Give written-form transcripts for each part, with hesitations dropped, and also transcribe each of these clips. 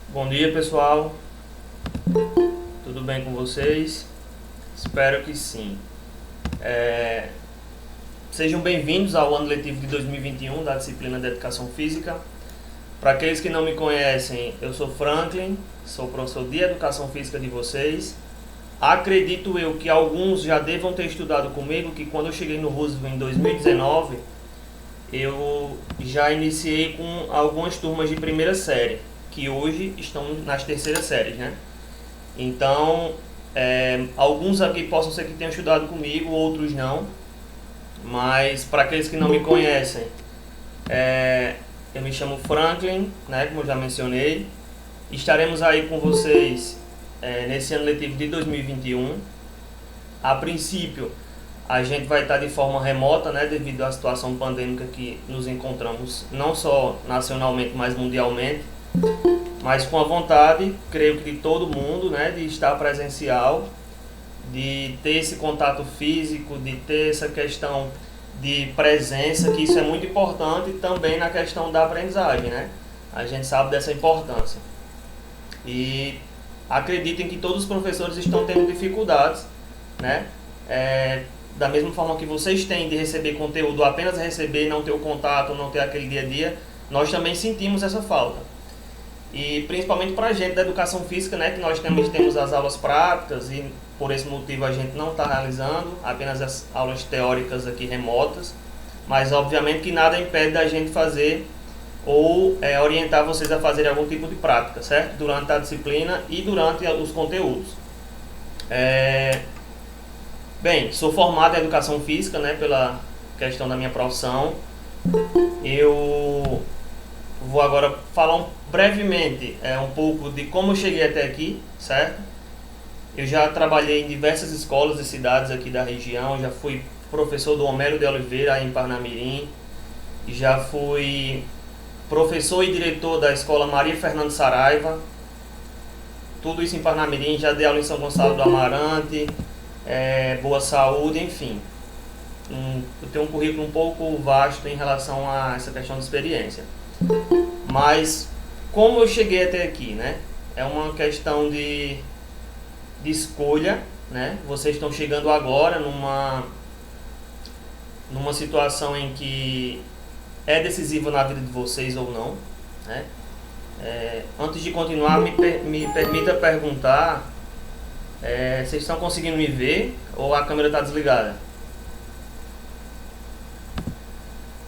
Bom dia, pessoal. Tudo bem com vocês? Espero que sim. Sejam bem-vindos ao ano letivo de 2021 da disciplina de Educação Física. Para aqueles que não me conhecem, eu sou Franklin, sou professor de Educação Física de vocês. Acredito eu que alguns já devam ter estudado comigo, que quando eu cheguei no Roosevelt em 2019, eu já iniciei com algumas turmas de primeira série, que hoje estão nas terceiras séries, né? Então, alguns aqui possam ser que tenham estudado comigo, outros não. Mas para aqueles que não me conhecem, eu me chamo Franklin, né, como eu já mencionei. Estaremos aí com vocês nesse ano letivo de 2021. A princípio, a gente vai estar de forma remota, né, devido à situação pandêmica que nos encontramos, não só nacionalmente, mas mundialmente. Mas com a vontade, creio que de todo mundo, né, de estar presencial, de ter esse contato físico, de ter essa questão de presença, que isso é muito importante também na questão da aprendizagem, né? A gente sabe dessa importância. E acreditem que todos os professores estão tendo dificuldades, né? Da mesma forma que vocês têm de receber conteúdo, apenas receber, não ter o contato, não ter aquele dia a dia, nós também sentimos essa falta. E principalmente para a gente da educação física, né, que nós também temos as aulas práticas e por esse motivo a gente não está realizando apenas as aulas teóricas aqui remotas, mas obviamente que nada impede da gente fazer ou orientar vocês a fazerem algum tipo de prática, certo? Durante a disciplina e durante os conteúdos. Bem, sou formado em educação física, né, pela questão da minha profissão. Eu vou agora falar brevemente um pouco de como eu cheguei até aqui, certo? Eu já trabalhei em diversas escolas e cidades aqui da região, já fui professor do Homero de Oliveira em Parnamirim, já fui professor e diretor da escola Maria Fernanda Saraiva, tudo isso em Parnamirim, já dei aula em São Gonçalo do Amarante, Boa Saúde, enfim. Eu tenho um currículo um pouco vasto em relação a essa questão de experiência. Mas como eu cheguei até aqui, né? É uma questão de escolha, né? Vocês estão chegando agora numa situação em que é decisivo na vida de vocês ou não, né? Antes de continuar, me permita perguntar, vocês estão conseguindo me ver ou a câmera está desligada?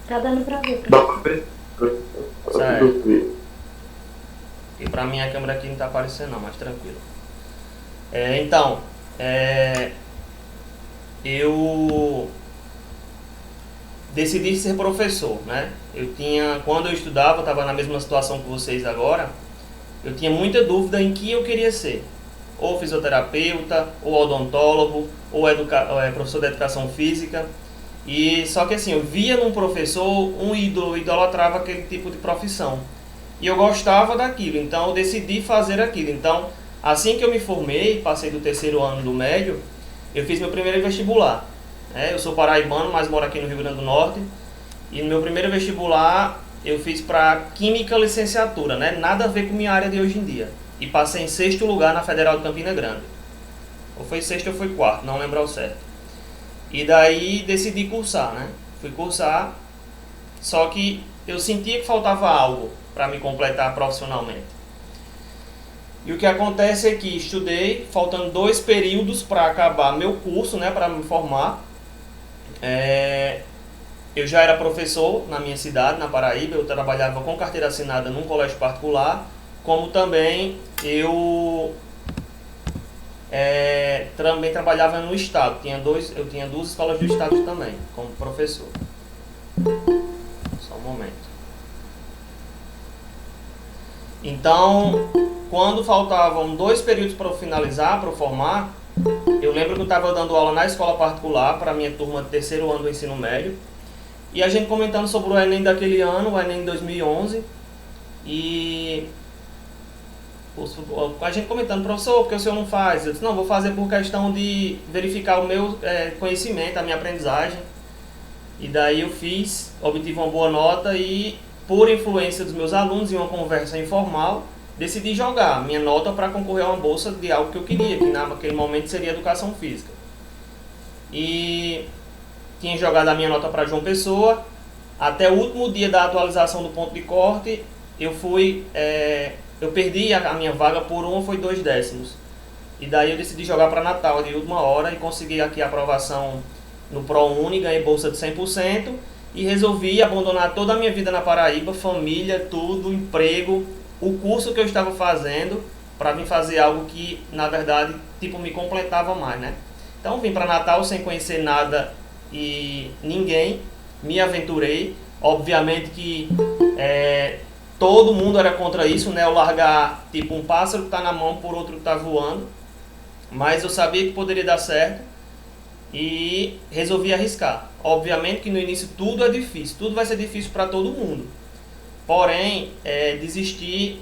Tá dando pra ver, Certo. E pra mim a câmera aqui não tá aparecendo não, mas tranquilo. Então, eu decidi ser professor, né? Quando eu estudava, estava na mesma situação que vocês agora, eu tinha muita dúvida em que eu queria ser. Ou fisioterapeuta, ou odontólogo, ou professor de educação física. E só que assim, eu via num professor um ídolo, eu idolatrava aquele tipo de profissão. E eu gostava daquilo, então eu decidi fazer aquilo. Então, assim que eu me formei, passei do terceiro ano do médio, eu fiz meu primeiro vestibular. Eu sou paraibano, mas moro aqui no Rio Grande do Norte. E no meu primeiro vestibular, eu fiz para Química Licenciatura, né? Nada a ver com minha área de hoje em dia. E passei em sexto lugar na Federal de Campina Grande. Ou foi sexto ou foi quarto, não lembro ao certo. E daí decidi cursar, né? Fui cursar, só que eu sentia que faltava algo para me completar profissionalmente. E o que acontece é que estudei, faltando 2 períodos para acabar meu curso, né? Para me formar. Eu já era professor na minha cidade, na Paraíba, eu trabalhava com carteira assinada num colégio particular, como também eu também trabalhava no estado, eu tinha 2 escolas do estado também, como professor. Só um momento. Então, quando faltavam 2 períodos para eu finalizar, para eu formar, eu lembro que eu estava dando aula na escola particular para a minha turma de terceiro ano do ensino médio, e a gente comentando sobre o Enem daquele ano, o Enem de 2011, e a gente comentando, professor, por que o senhor não faz? Eu disse, não, vou fazer por questão de verificar o meu conhecimento, a minha aprendizagem. E daí eu obtive uma boa nota e, por influência dos meus alunos, em uma conversa informal, decidi jogar minha nota para concorrer a uma bolsa de algo que eu queria, que naquele momento seria educação física. E tinha jogado a minha nota para João Pessoa. Até o último dia da atualização do ponto de corte, eu perdi a minha vaga por 1 ou foi 2 décimos. E daí eu decidi jogar para Natal de última hora e consegui aqui a aprovação no ProUni, ganhei bolsa de 100% e resolvi abandonar toda a minha vida na Paraíba, família, tudo, emprego, o curso que eu estava fazendo, para vir fazer algo que, na verdade, me completava mais, né? Então vim para Natal sem conhecer nada e ninguém, me aventurei. Obviamente que todo mundo era contra isso, né? Eu largar tipo um pássaro que está na mão por outro que está voando. Mas eu sabia que poderia dar certo e resolvi arriscar. Obviamente que no início tudo é difícil, tudo vai ser difícil para todo mundo. Porém, desistir,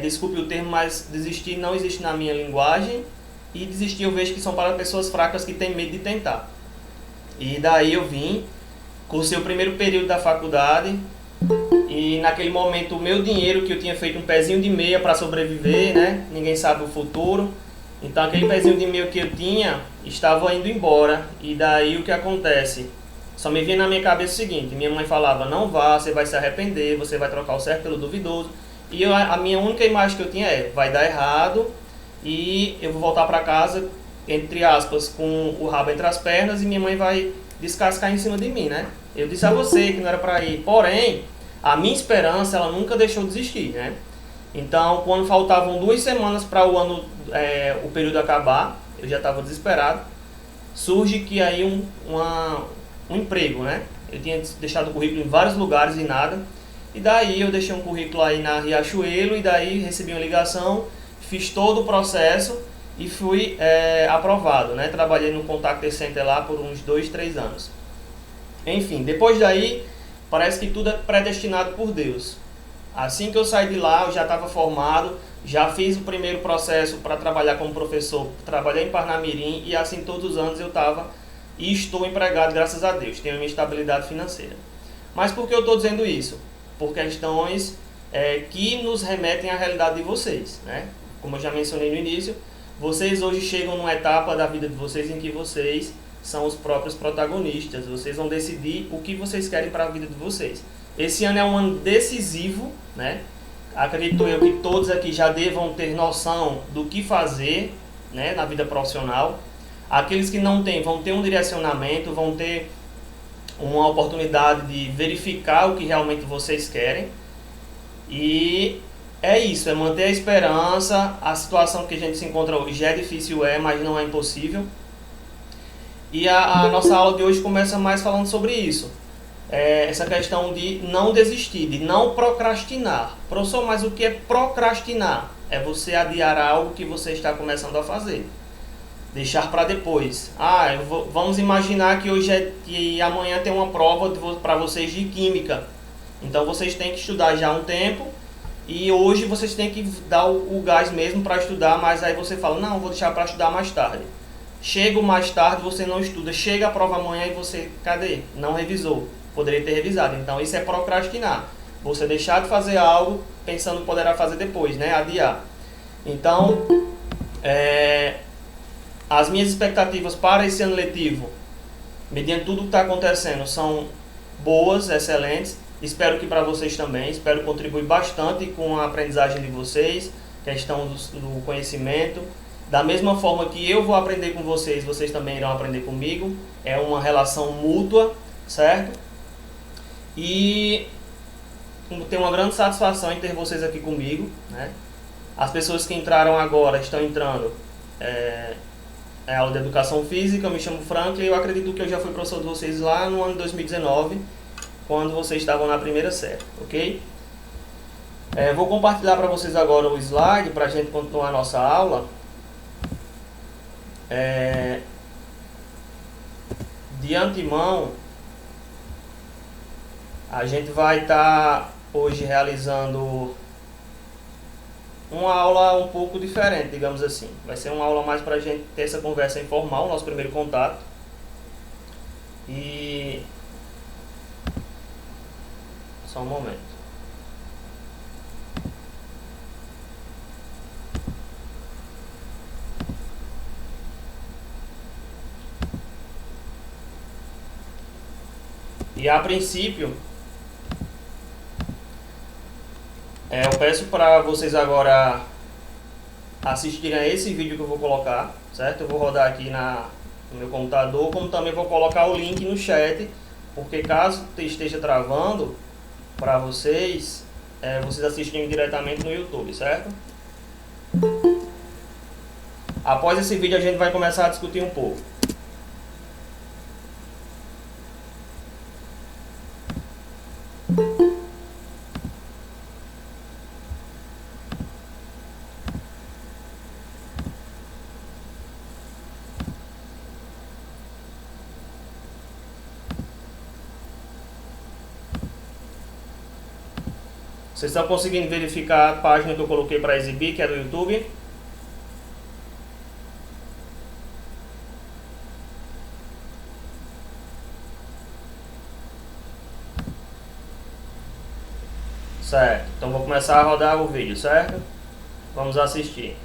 desculpe o termo, mas desistir não existe na minha linguagem. E desistir eu vejo que são para pessoas fracas que têm medo de tentar. E daí eu vim, cursei o primeiro período da faculdade. E naquele momento o meu dinheiro, que eu tinha feito um pezinho de meia para sobreviver, né? Ninguém sabe o futuro. Então aquele pezinho de meia que eu tinha estava indo embora. E daí o que acontece? Só me vinha na minha cabeça o seguinte: minha mãe falava, não vá, você vai se arrepender, você vai trocar o certo pelo duvidoso. E a minha única imagem que eu tinha vai dar errado e eu vou voltar para casa, entre aspas, com o rabo entre as pernas, e minha mãe vai descascar em cima de mim, né? Eu disse a você que não era para ir. Porém, a minha esperança, ela nunca deixou de existir, né? Então, quando faltavam 2 semanas para o período acabar, eu já estava desesperado. Surge que aí um emprego, né? Eu tinha deixado o currículo em vários lugares e nada. E daí eu deixei um currículo aí na Riachuelo e daí recebi uma ligação, fiz todo o processo e fui aprovado, né? Trabalhei no Contact Center lá por uns 2, 3 anos. Enfim, depois daí, parece que tudo é predestinado por Deus. Assim que eu saí de lá, eu já estava formado, já fiz o primeiro processo para trabalhar como professor, trabalhei em Parnamirim e assim todos os anos eu estava e estou empregado, graças a Deus, tenho a minha estabilidade financeira. Mas por que eu estou dizendo isso? Por questões que nos remetem à realidade de vocês, né? Como eu já mencionei no início, vocês hoje chegam numa etapa da vida de vocês em que vocês são os próprios protagonistas, vocês vão decidir o que vocês querem para a vida de vocês. Esse ano é um ano decisivo, né? Acredito eu que todos aqui já devam ter noção do que fazer, né, na vida profissional. Aqueles que não têm vão ter um direcionamento, vão ter uma oportunidade de verificar o que realmente vocês querem. E é isso, é manter a esperança. A situação que a gente se encontra hoje é difícil, mas não é impossível. E a nossa aula de hoje começa mais falando sobre isso. Essa questão de não desistir, de não procrastinar. Professor, mas o que é procrastinar? É você adiar algo que você está começando a fazer. Deixar para depois. Vamos imaginar que que amanhã tem uma prova para vocês de química. Então vocês têm que estudar já há um tempo e hoje vocês têm que dar o gás mesmo para estudar, mas aí você fala, não, vou deixar para estudar mais tarde. Chega mais tarde, você não estuda. Chega a prova amanhã e você, cadê? Não revisou. Poderia ter revisado. Então isso é procrastinar. Você deixar de fazer algo pensando que poderá fazer depois, né? Adiar. Então, as minhas expectativas para esse ano letivo, mediante tudo que está acontecendo, são boas, excelentes. Espero que para vocês também. Espero contribuir bastante com a aprendizagem de vocês, questão do conhecimento. Da mesma forma que eu vou aprender com vocês, vocês também irão aprender comigo. É uma relação mútua, certo? E tenho uma grande satisfação em ter vocês aqui comigo, né? As pessoas que entraram agora, estão entrando, a aula de Educação Física. Eu me chamo Franklin e eu acredito que eu já fui professor de vocês lá no ano de 2019, quando vocês estavam na primeira série, ok? Vou compartilhar para vocês agora o slide para a gente continuar a nossa aula. De antemão, a gente vai estar hoje realizando uma aula um pouco diferente, digamos assim. Vai ser uma aula mais para a gente ter essa conversa informal, nosso primeiro contato. E Só um momento. E a princípio, eu peço para vocês agora assistirem a esse vídeo que eu vou colocar, certo? Eu vou rodar aqui no meu computador, como também vou colocar o link no chat, porque caso esteja travando para vocês, vocês assistirem diretamente no YouTube, certo? Após esse vídeo a gente vai começar a discutir um pouco. Vocês estão conseguindo verificar a página que eu coloquei para exibir, que é do YouTube? Certo, então vou começar a rodar o vídeo, certo? Vamos assistir.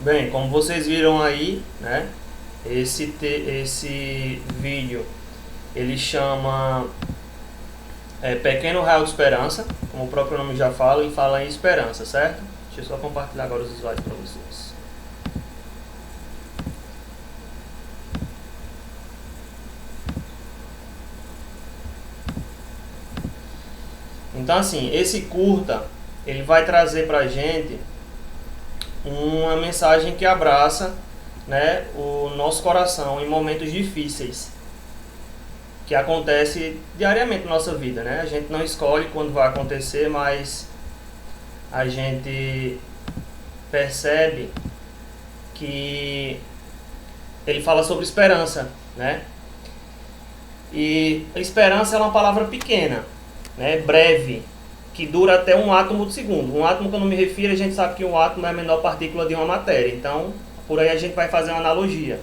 Bem, como vocês viram aí, né? Esse vídeo ele chama Pequeno Raio de Esperança, como o próprio nome já fala, e fala em esperança, certo? Deixa eu só compartilhar agora os slides para vocês. Então assim, esse curta, ele vai trazer pra gente uma mensagem que abraça, né, o nosso coração em momentos difíceis que acontece diariamente na nossa vida, né? A gente não escolhe quando vai acontecer, mas a gente percebe que ele fala sobre esperança, né? E a esperança é uma palavra pequena, né? Breve, que dura até um átomo de segundo. Um átomo, que eu não me refiro, a gente sabe que um átomo é a menor partícula de uma matéria. Então, por aí a gente vai fazer uma analogia.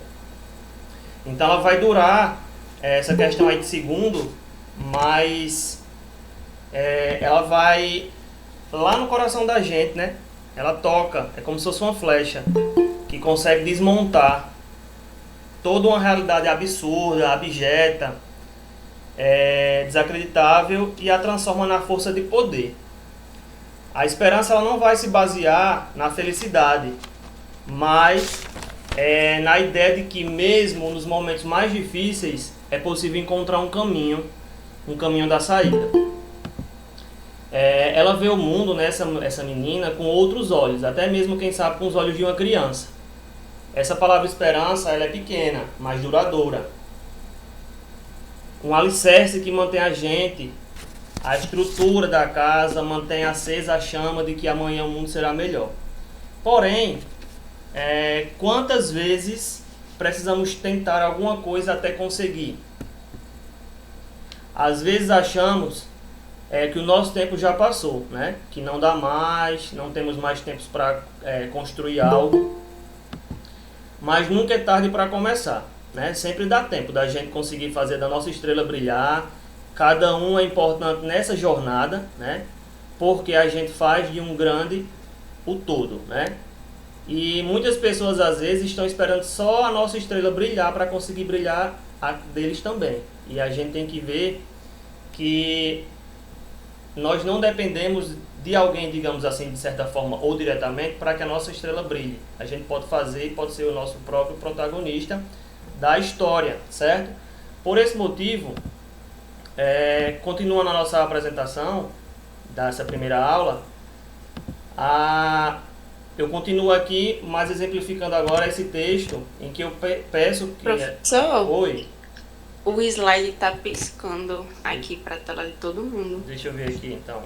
Então, ela vai durar essa questão aí de segundo, mas ela vai lá no coração da gente, né? Ela toca, é como se fosse uma flecha que consegue desmontar toda uma realidade absurda, abjeta, desacreditável, e a transforma na força de poder. A esperança ela não vai se basear na felicidade, mas na ideia de que mesmo nos momentos mais difíceis é possível encontrar um caminho da saída. Ela vê o mundo, né, essa menina, com outros olhos, até mesmo, quem sabe, com os olhos de uma criança. Essa palavra esperança, ela é pequena, mas duradoura. Um alicerce que mantém a gente, a estrutura da casa, mantém acesa a chama de que amanhã o mundo será melhor. Porém, quantas vezes precisamos tentar alguma coisa até conseguir? Às vezes achamos que o nosso tempo já passou, né? Que não dá mais, não temos mais tempos para construir algo. Mas nunca é tarde para começar, né? Sempre dá tempo da gente conseguir fazer da nossa estrela brilhar. Cada um é importante nessa jornada, né? Porque a gente faz de um grande o todo, né? E muitas pessoas às vezes estão esperando só a nossa estrela brilhar para conseguir brilhar a deles também. E a gente tem que ver que nós não dependemos de alguém, digamos assim, de certa forma ou diretamente, para que a nossa estrela brilhe. A gente pode fazer, pode ser o nosso próprio protagonista da história, certo? Por esse motivo, continuando a nossa apresentação dessa primeira aula, eu continuo aqui, mas exemplificando agora esse texto, em que eu peço que... Professor, Oi, o slide tá piscando aqui pra tela de todo mundo. deixa eu ver aqui então.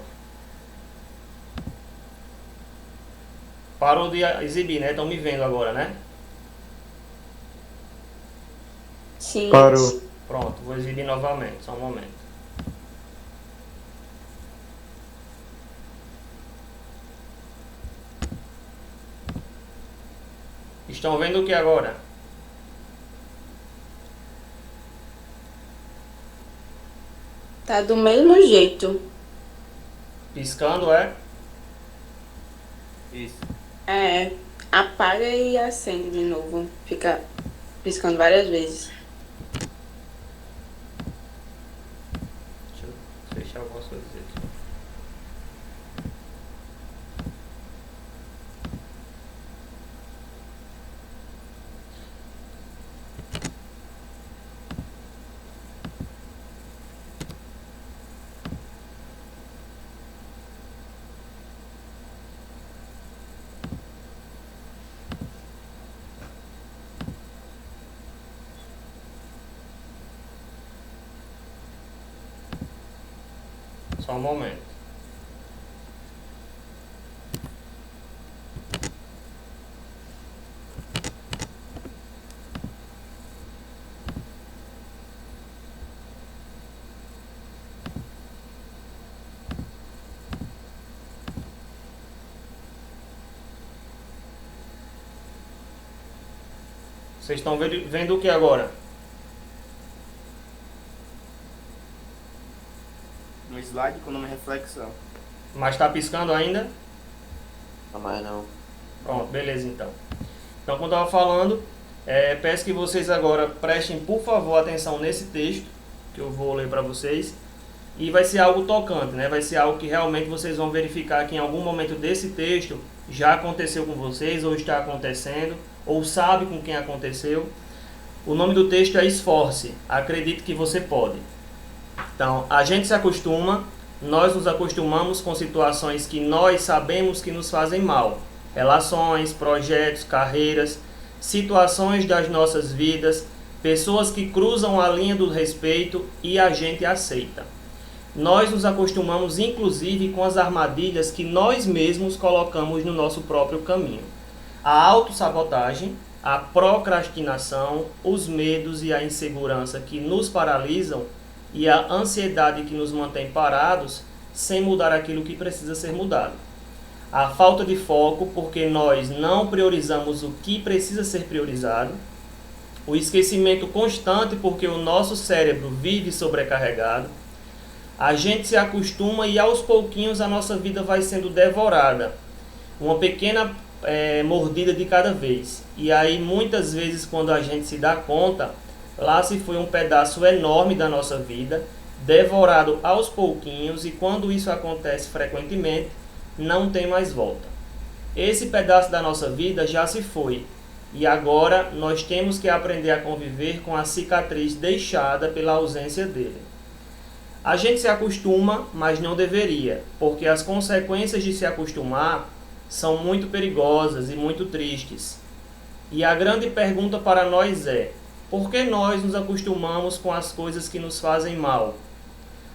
Parou de exibir, né? Estão me vendo agora, né? Sim. Parou. Pronto, vou exibir novamente, só um momento. Estão vendo o que agora? Tá do mesmo jeito. Piscando, é? Isso. Apaga e acende de novo. Fica piscando várias vezes. Deixa eu fechar algumas coisas aqui. Só um momento. Vocês estão vendo o que agora? No slide com o nome reflexão. Mas está piscando ainda? Não mais não. Pronto, beleza então. Então, como eu estava falando, peço que vocês agora prestem, por favor, atenção nesse texto, que eu vou ler para vocês. E vai ser algo tocante, né? Vai ser algo que realmente vocês vão verificar que em algum momento desse texto já aconteceu com vocês, ou está acontecendo, ou sabe com quem aconteceu. O nome do texto é Esforce, acredite que você pode. Então, a gente se acostuma, nós nos acostumamos com situações que nós sabemos que nos fazem mal. Relações, projetos, carreiras, situações das nossas vidas, pessoas que cruzam a linha do respeito e a gente aceita. Nós nos acostumamos inclusive com as armadilhas que nós mesmos colocamos no nosso próprio caminho. A autossabotagem, a procrastinação, os medos e a insegurança que nos paralisam e a ansiedade que nos mantém parados sem mudar aquilo que precisa ser mudado. A falta de foco porque nós não priorizamos o que precisa ser priorizado. O esquecimento constante porque o nosso cérebro vive sobrecarregado. A gente se acostuma e aos pouquinhos a nossa vida vai sendo devorada. Uma pequena mordida de cada vez. E aí muitas vezes quando a gente se dá conta, lá se foi um pedaço enorme da nossa vida, devorado aos pouquinhos, e quando isso acontece frequentemente, não tem mais volta. Esse pedaço da nossa vida já se foi. E agora nós temos que aprender a conviver com a cicatriz deixada pela ausência dele. A gente se acostuma, mas não deveria, porque as consequências de se acostumar são muito perigosas e muito tristes. E a grande pergunta para nós é: por que nós nos acostumamos com as coisas que nos fazem mal?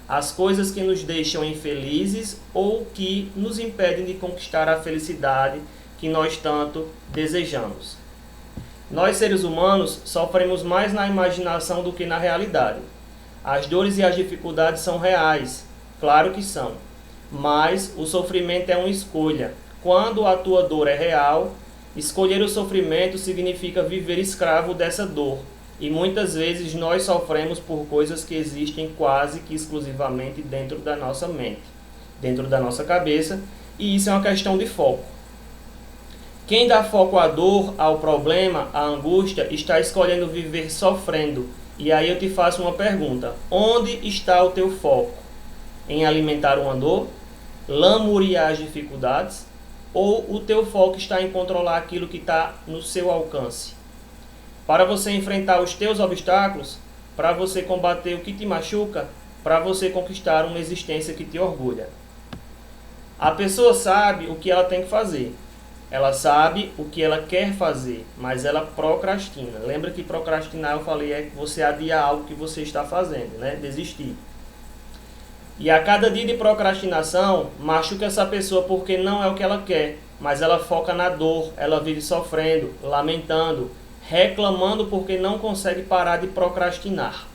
As coisas que nos deixam infelizes ou que nos impedem de conquistar a felicidade que nós tanto desejamos. Nós, seres humanos, sofremos mais na imaginação do que na realidade. As dores e as dificuldades são reais, claro que são, mas o sofrimento é uma escolha. Quando a tua dor é real, escolher o sofrimento significa viver escravo dessa dor. E muitas vezes nós sofremos por coisas que existem quase que exclusivamente dentro da nossa mente, dentro da nossa cabeça, e isso é uma questão de foco. Quem dá foco à dor, ao problema, à angústia, está escolhendo viver sofrendo. E aí eu te faço uma pergunta: onde está o teu foco? Em alimentar uma dor? Lamuriar as dificuldades? Ou o teu foco está em controlar aquilo que está no seu alcance? Para você enfrentar os teus obstáculos, para você combater o que te machuca, para você conquistar uma existência que te orgulha. A pessoa sabe o que ela tem que fazer. Ela sabe o que ela quer fazer, mas ela procrastina. Lembra que procrastinar, eu falei, é você adiar algo que você está fazendo, né? Desistir. E a cada dia de procrastinação, machuca essa pessoa porque não é o que ela quer, mas ela foca na dor, ela vive sofrendo, lamentando, reclamando porque não consegue parar de procrastinar.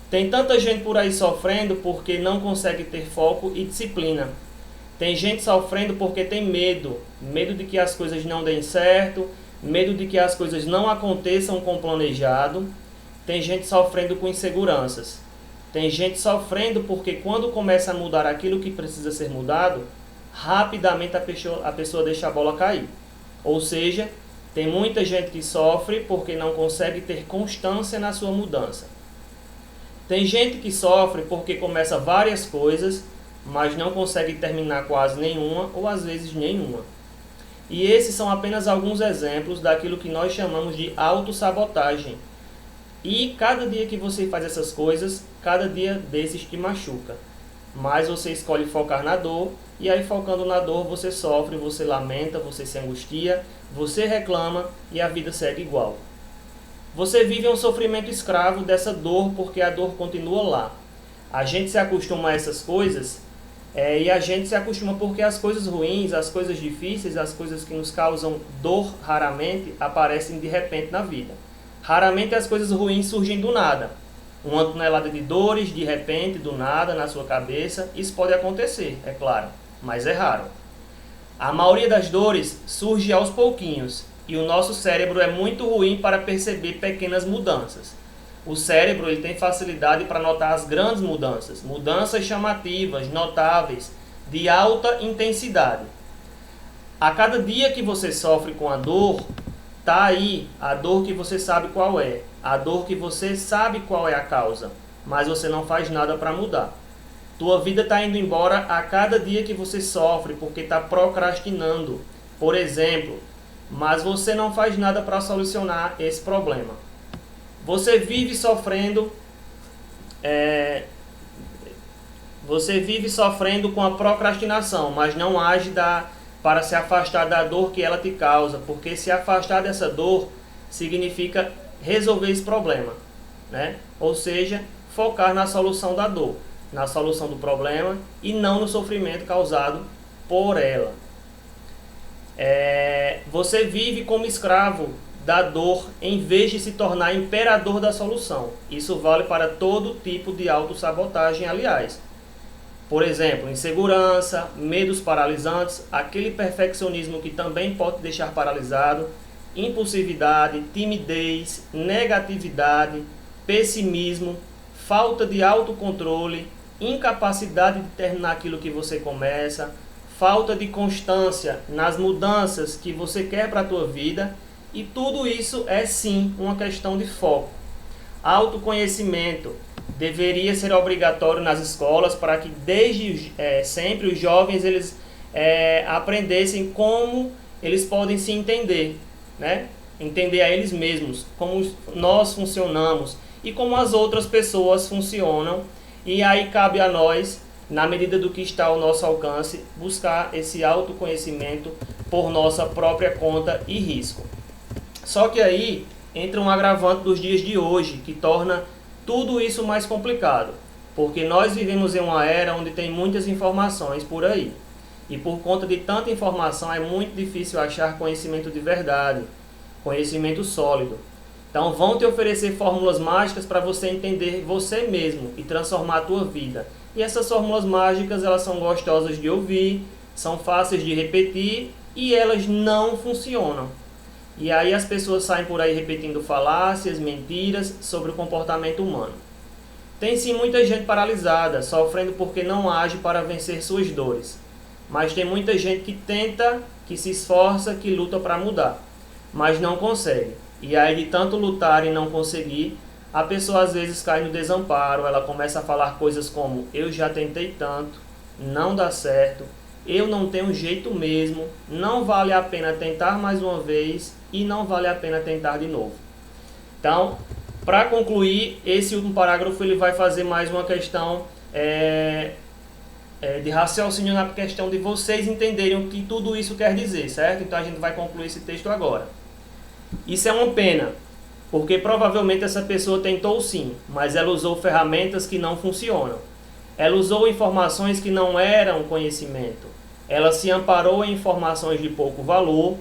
Tem tanta gente por aí sofrendo porque não consegue ter foco e disciplina. Tem gente sofrendo porque tem medo de que as coisas não deem certo, medo de que as coisas não aconteçam como planejado. Tem gente sofrendo com inseguranças. Tem gente sofrendo porque quando começa a mudar aquilo que precisa ser mudado, rapidamente a pessoa deixa a bola cair. Ou seja, tem muita gente que sofre porque não consegue ter constância na sua mudança. Tem gente que sofre porque começa várias coisas, mas não consegue terminar quase nenhuma ou às vezes nenhuma. E esses são apenas alguns exemplos daquilo que nós chamamos de autossabotagem. E cada dia que você faz essas coisas, cada dia desses te machuca. Mas você escolhe focar na dor, e aí focando na dor você sofre, você lamenta, você se angustia, você reclama e a vida segue igual. Você vive um sofrimento escravo dessa dor porque a dor continua lá. A gente se acostuma a essas coisas e a gente se acostuma porque as coisas ruins, as coisas difíceis, as coisas que nos causam dor raramente aparecem de repente na vida. Raramente as coisas ruins surgem do nada. Uma tonelada de dores de repente, do nada, na sua cabeça, isso pode acontecer, é claro, mas é raro. A maioria das dores surge aos pouquinhos e o nosso cérebro é muito ruim para perceber pequenas mudanças. O cérebro ele tem facilidade para notar as grandes mudanças, mudanças chamativas, notáveis, de alta intensidade. A cada dia que você sofre com a dor, Tá aí a dor que você sabe qual é, a dor que você sabe qual é a causa, mas você não faz nada para mudar. Tua vida está indo embora a cada dia que você sofre porque está procrastinando, por exemplo, mas você não faz nada para solucionar esse problema. Você vive sofrendo, com a procrastinação, mas não age para se afastar da dor que ela te causa, porque se afastar dessa dor significa resolver esse problema, né? Ou seja, focar na solução da dor, na solução do problema e não no sofrimento causado por ela. Você vive como escravo da dor em vez de se tornar imperador da solução. Isso vale para todo tipo de autossabotagem, aliás. Por exemplo, insegurança, medos paralisantes, aquele perfeccionismo que também pode te deixar paralisado, impulsividade, timidez, negatividade, pessimismo, falta de autocontrole, incapacidade de terminar aquilo que você começa, falta de constância nas mudanças que você quer para a tua vida, e tudo isso é sim uma questão de foco. Autoconhecimento deveria ser obrigatório nas escolas para que desde sempre os jovens eles aprendessem como eles podem se entender, né? Entender a eles mesmos, como nós funcionamos e como as outras pessoas funcionam. E aí cabe a nós, na medida do que está ao nosso alcance, buscar esse autoconhecimento por nossa própria conta e risco. Só que aí entra um agravante dos dias de hoje, que torna tudo isso mais complicado, porque nós vivemos em uma era onde tem muitas informações por aí. E por conta de tanta informação é muito difícil achar conhecimento de verdade, conhecimento sólido. Então vão te oferecer fórmulas mágicas para você entender você mesmo e transformar a tua vida. E essas fórmulas mágicas, elas são gostosas de ouvir, são fáceis de repetir e elas não funcionam. E aí as pessoas saem por aí repetindo falácias, mentiras sobre o comportamento humano. Tem sim muita gente paralisada, sofrendo porque não age para vencer suas dores. Mas tem muita gente que tenta, que se esforça, que luta para mudar, mas não consegue. E aí de tanto lutar e não conseguir, a pessoa às vezes cai no desamparo, ela começa a falar coisas como: eu já tentei tanto, não dá certo, eu não tenho jeito mesmo, não vale a pena tentar mais uma vez e não vale a pena tentar de novo. Então, para concluir, esse último parágrafo ele vai fazer mais uma questão de raciocínio na questão de vocês entenderem o que tudo isso quer dizer, certo? Então a gente vai concluir esse texto agora. Isso é uma pena, porque provavelmente essa pessoa tentou sim, mas ela usou ferramentas que não funcionam. Ela usou informações que não eram conhecimento. Ela se amparou em informações de pouco valor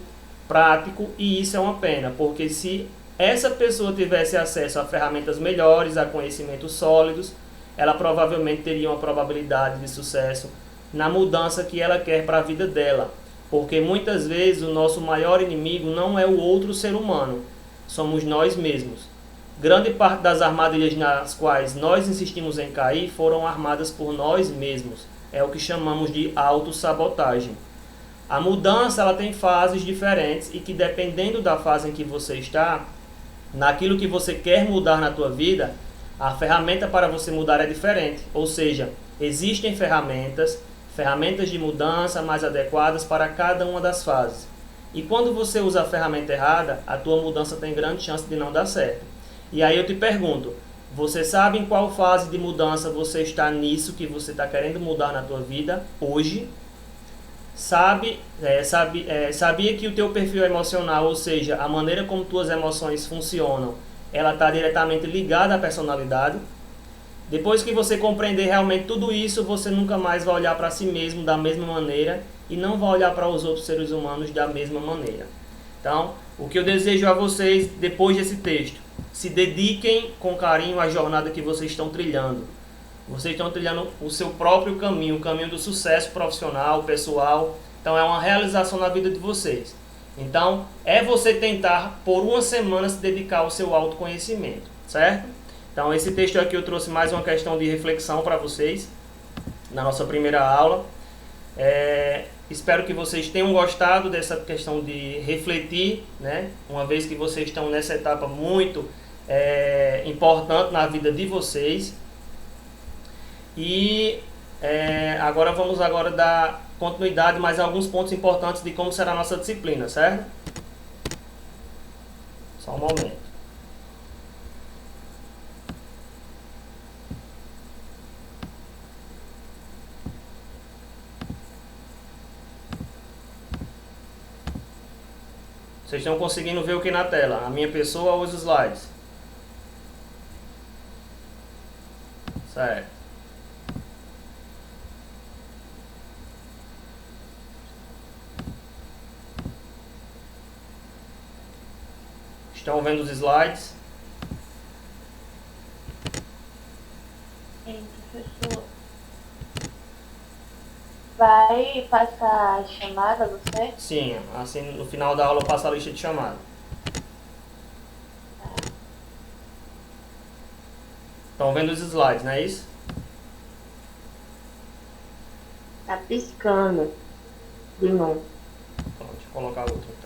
prático, e isso é uma pena, porque se essa pessoa tivesse acesso a ferramentas melhores, a conhecimentos sólidos, ela provavelmente teria uma probabilidade de sucesso na mudança que ela quer para a vida dela. Porque muitas vezes o nosso maior inimigo não é o outro ser humano, somos nós mesmos. Grande parte das armadilhas nas quais nós insistimos em cair foram armadas por nós mesmos. É o que chamamos de autossabotagem. A mudança ela tem fases diferentes e que, dependendo da fase em que você está, naquilo que você quer mudar na tua vida, a ferramenta para você mudar é diferente. Ou seja, existem ferramentas de mudança mais adequadas para cada uma das fases. E quando você usa a ferramenta errada, a tua mudança tem grande chance de não dar certo. E aí eu te pergunto, você sabe em qual fase de mudança você está nisso que você está querendo mudar na tua vida hoje? Sabia que o teu perfil emocional, ou seja, a maneira como tuas emoções funcionam, ela está diretamente ligada à personalidade? Depois que você compreender realmente tudo isso, você nunca mais vai olhar para si mesmo da mesma maneira e não vai olhar para os outros seres humanos da mesma maneira. Então, o que eu desejo a vocês depois desse texto: se dediquem com carinho à jornada que vocês estão trilhando. Vocês estão trilhando o seu próprio caminho, o caminho do sucesso profissional, pessoal. Então é uma realização na vida de vocês. Então é você tentar por uma semana se dedicar ao seu autoconhecimento, certo? Então esse texto aqui eu trouxe mais uma questão de reflexão para vocês na nossa primeira aula. Espero que vocês tenham gostado dessa questão de refletir, né? Uma vez que vocês estão nessa etapa muito importante na vida de vocês. E agora vamos dar continuidade mais a alguns pontos importantes de como será a nossa disciplina, certo? Só um momento. Vocês estão conseguindo ver o que na tela? A minha pessoa ou os slides? Certo. Estão vendo os slides? Sim, professor. Vai passar a chamada, você? Sim, assim no final da aula eu passo a lista de chamada. Estão vendo os slides, não é isso? Tá piscando. De novo. Pronto, deixa eu colocar outro então.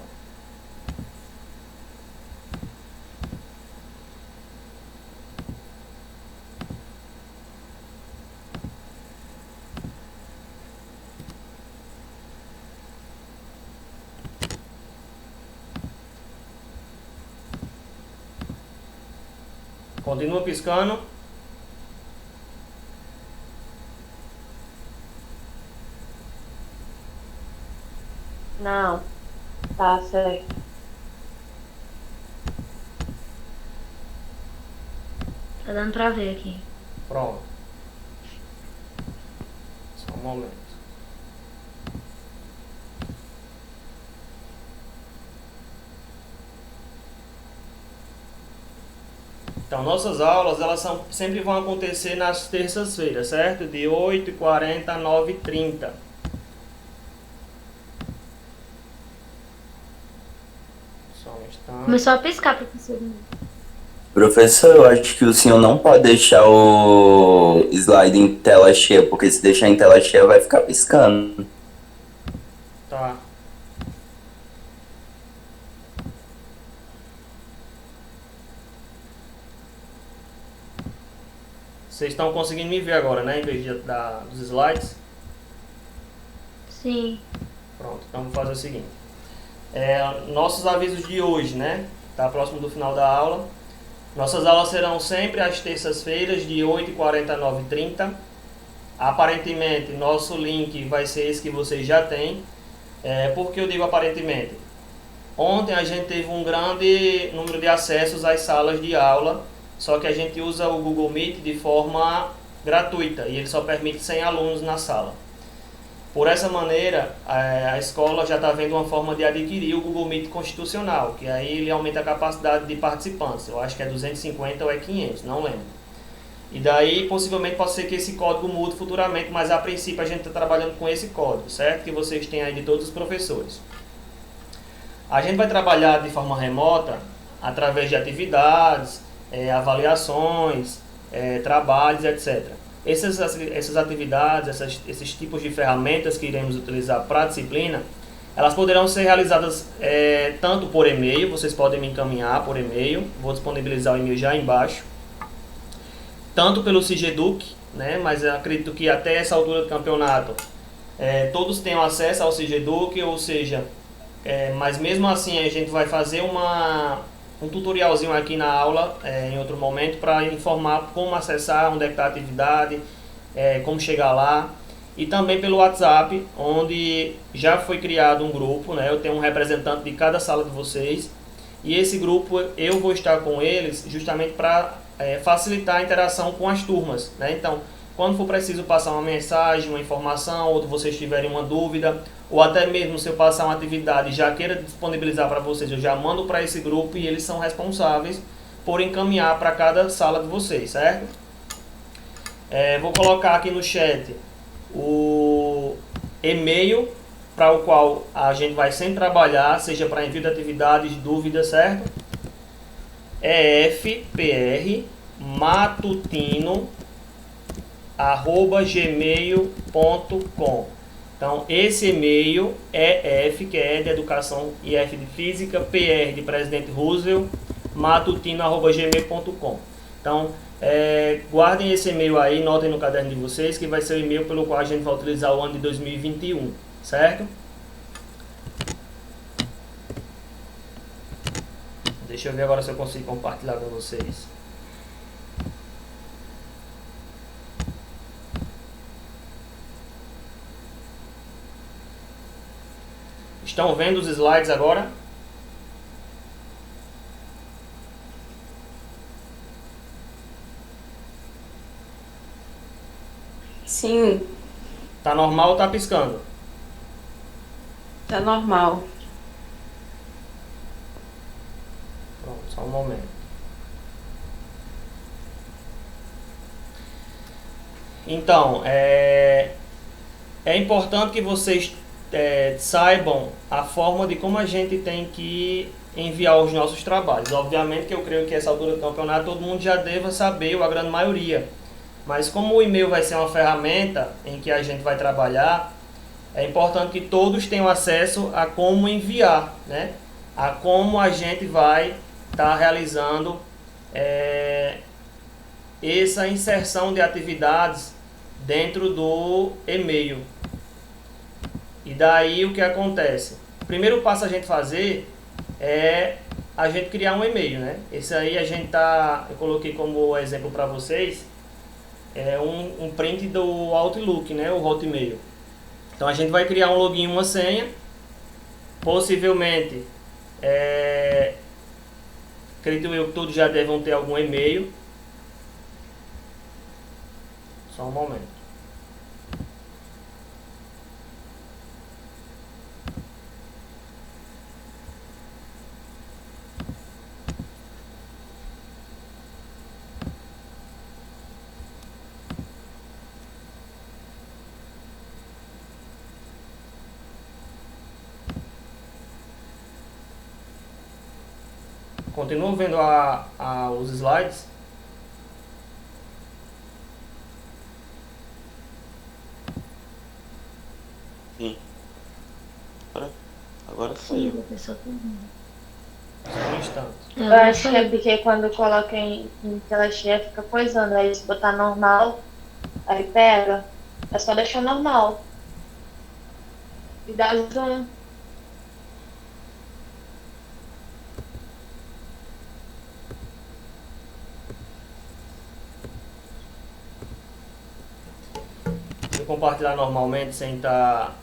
Continua piscando. Não. Tá certo. Tá dando pra ver aqui. Pronto. Só um momento. Então, nossas aulas, sempre vão acontecer nas terças-feiras, certo? De 8h40 a 9h30. Só um instante. Começou a piscar, professor. Professor, eu acho que o senhor não pode deixar o slide em tela cheia, porque se deixar em tela cheia vai ficar piscando. Tá. Vocês estão conseguindo me ver agora, né? Em vez dos slides. Sim. Pronto, então vamos fazer o seguinte. Nossos avisos de hoje, né? Tá próximo do final da aula. Nossas aulas serão sempre às terças-feiras, de 8h40 a 9h30. Aparentemente, nosso link vai ser esse que vocês já têm. Por que eu digo aparentemente? Ontem a gente teve um grande número de acessos às salas de aula, só que a gente usa o Google Meet de forma gratuita e ele só permite 100 alunos na sala. Por essa maneira, a escola já está vendo uma forma de adquirir o Google Meet constitucional, que aí ele aumenta a capacidade de participantes. Eu acho que é 250 ou é 500, não lembro. E daí, possivelmente, pode ser que esse código mude futuramente, mas a princípio a gente está trabalhando com esse código, certo? Que vocês têm aí de todos os professores. A gente vai trabalhar de forma remota, através de atividades, avaliações, trabalhos, etc. Essas atividades, esses tipos de ferramentas que iremos utilizar para a disciplina, elas poderão ser realizadas tanto por e-mail, vocês podem me encaminhar por e-mail, vou disponibilizar o e-mail já embaixo, tanto pelo Cigeduc, né, mas eu acredito que até essa altura do campeonato todos tenham acesso ao Cigeduc, ou seja, mas mesmo assim a gente vai fazer um tutorialzinho aqui na aula em outro momento para informar como acessar, onde é que está a atividade, como chegar lá, e também pelo WhatsApp, onde já foi criado um grupo, né? Eu tenho um representante de cada sala de vocês, e esse grupo eu vou estar com eles justamente para facilitar a interação com as turmas, né? Então, quando for preciso passar uma mensagem, uma informação, ou vocês tiverem uma dúvida, ou até mesmo se eu passar uma atividade e já queira disponibilizar para vocês, eu já mando para esse grupo e eles são responsáveis por encaminhar para cada sala de vocês, certo? Vou colocar aqui no chat o e-mail para o qual a gente vai sempre trabalhar, seja para envio de atividades, dúvidas, certo? fprmatutino@gmail.com. Então, esse e-mail é EF, que é de Educação e F de Física, PR de Presidente Roosevelt, matutino@gmail.com. Então, guardem esse e-mail aí, notem no caderno de vocês, que vai ser o e-mail pelo qual a gente vai utilizar o ano de 2021, certo? Deixa eu ver agora se eu consigo compartilhar com vocês. Estão vendo os slides agora? Sim, Tá normal ou tá piscando? tá normal. Pronto, só um momento. Então, é importante que vocês saibam a forma de como a gente tem que enviar os nossos trabalhos. Obviamente que eu creio que essa altura do campeonato todo mundo já deva saber, ou a grande maioria. Mas como o e-mail vai ser uma ferramenta em que a gente vai trabalhar, é importante que todos tenham acesso a como enviar, né? A como a gente vai estar realizando essa inserção de atividades dentro do e-mail. E daí o que acontece? O primeiro passo a gente fazer é a gente criar um e-mail, né? Esse aí eu coloquei como exemplo para vocês, um print do Outlook, né? O Hotmail. Então a gente vai criar um login e uma senha, possivelmente, acredito eu que todos já devem ter algum e-mail. Só um momento. Continuam vendo os slides? Sim. Agora saiu. Professor, tá vendo? Só um instante. Eu acho que é porque quando coloca em tela cheia fica coisando. Aí se botar normal, aí pega. É só deixar normal. E dá zoom. Se eu compartilhar normalmente sem estar...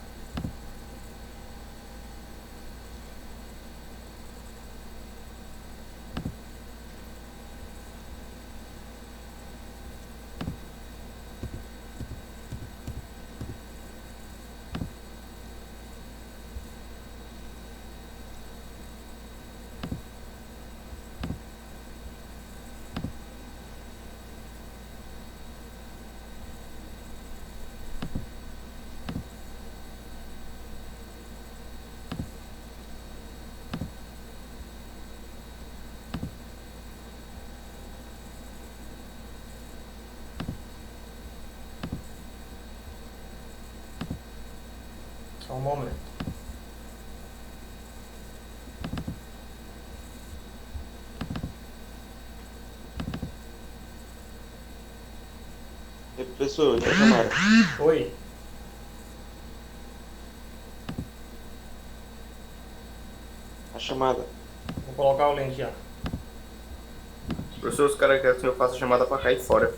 Só um momento. Professor, já chamaram. Oi. A chamada. Vou colocar o link já. Professor, os caras querem que eu faça a chamada pra cair fora.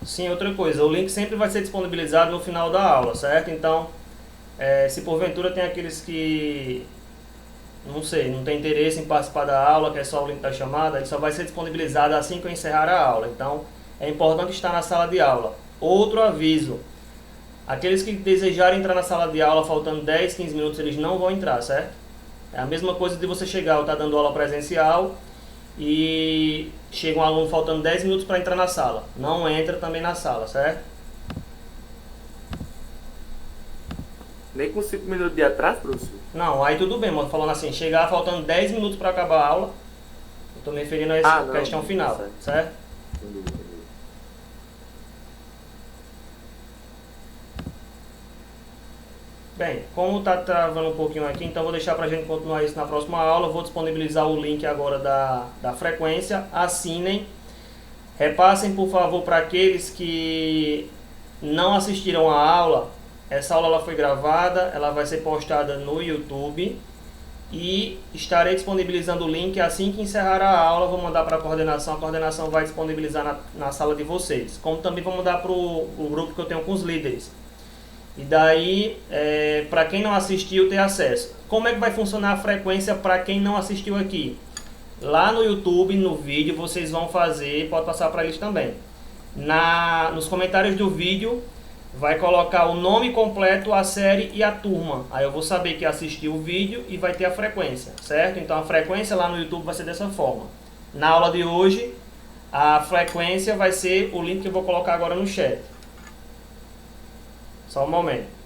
Sim, outra coisa, o link sempre vai ser disponibilizado no final da aula, certo? Então, se porventura tem aqueles que, não sei, não tem interesse em participar da aula, que é só o link da chamada, ele só vai ser disponibilizado assim que eu encerrar a aula. Então, é importante estar na sala de aula. Outro aviso, aqueles que desejarem entrar na sala de aula faltando 10, 15 minutos, eles não vão entrar, certo? É a mesma coisa de você chegar ou estar dando aula presencial e chega um aluno faltando 10 minutos para entrar na sala. Não entra também na sala, certo? Nem com 5 minutos de atraso, professor? Não, aí tudo bem, mano. Falando assim, chegar faltando 10 minutos para acabar a aula, eu tô me referindo a essa não, questão final, certo? Bem, como está travando um pouquinho aqui, então vou deixar para a gente continuar isso na próxima aula. Vou disponibilizar o link agora da frequência. Assinem. Repassem, por favor, para aqueles que não assistiram a aula. Essa aula ela foi gravada, ela vai ser postada no YouTube. E estarei disponibilizando o link assim que encerrar a aula. Vou mandar para a coordenação vai disponibilizar na sala de vocês. Como também vou mandar para o grupo que eu tenho com os líderes. E daí, para quem não assistiu, ter acesso. Como é que vai funcionar a frequência para quem não assistiu aqui? Lá no YouTube, no vídeo, vocês vão fazer, pode passar para eles também. Nos comentários do vídeo, vai colocar o nome completo, a série e a turma. Aí eu vou saber que assistiu o vídeo e vai ter a frequência, certo? Então a frequência lá no YouTube vai ser dessa forma. Na aula de hoje, a frequência vai ser o link que eu vou colocar agora no chat. Só um momento.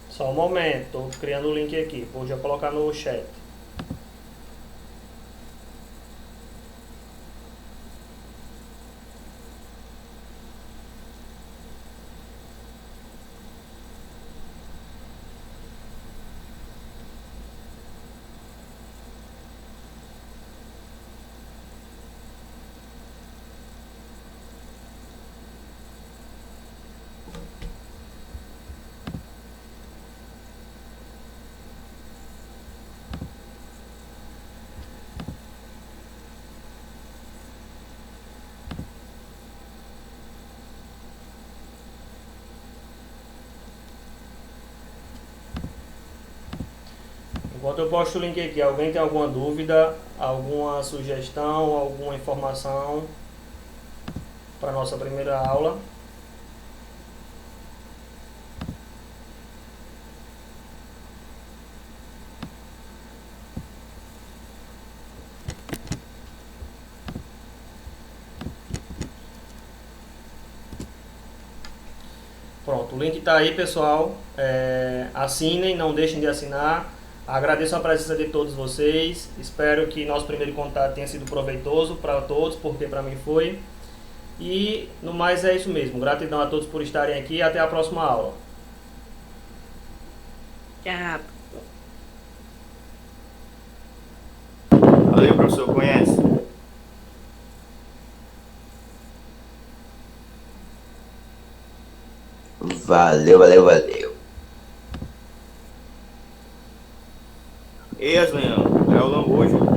Só um momento, estou criando o link aqui. Vou já colocar no chat. Enquanto eu posto o link aqui, alguém tem alguma dúvida, alguma sugestão, alguma informação para a nossa primeira aula? Pronto, o link está aí, pessoal. Assinem, não deixem de assinar. Agradeço a presença de todos vocês. Espero que nosso primeiro contato tenha sido proveitoso para todos, porque para mim foi. E no mais é isso mesmo. Gratidão a todos por estarem aqui e até a próxima aula. Tchau. Valeu, professor. Conhece? Valeu, valeu, valeu. Ei, Aslanhão, é aula hoje.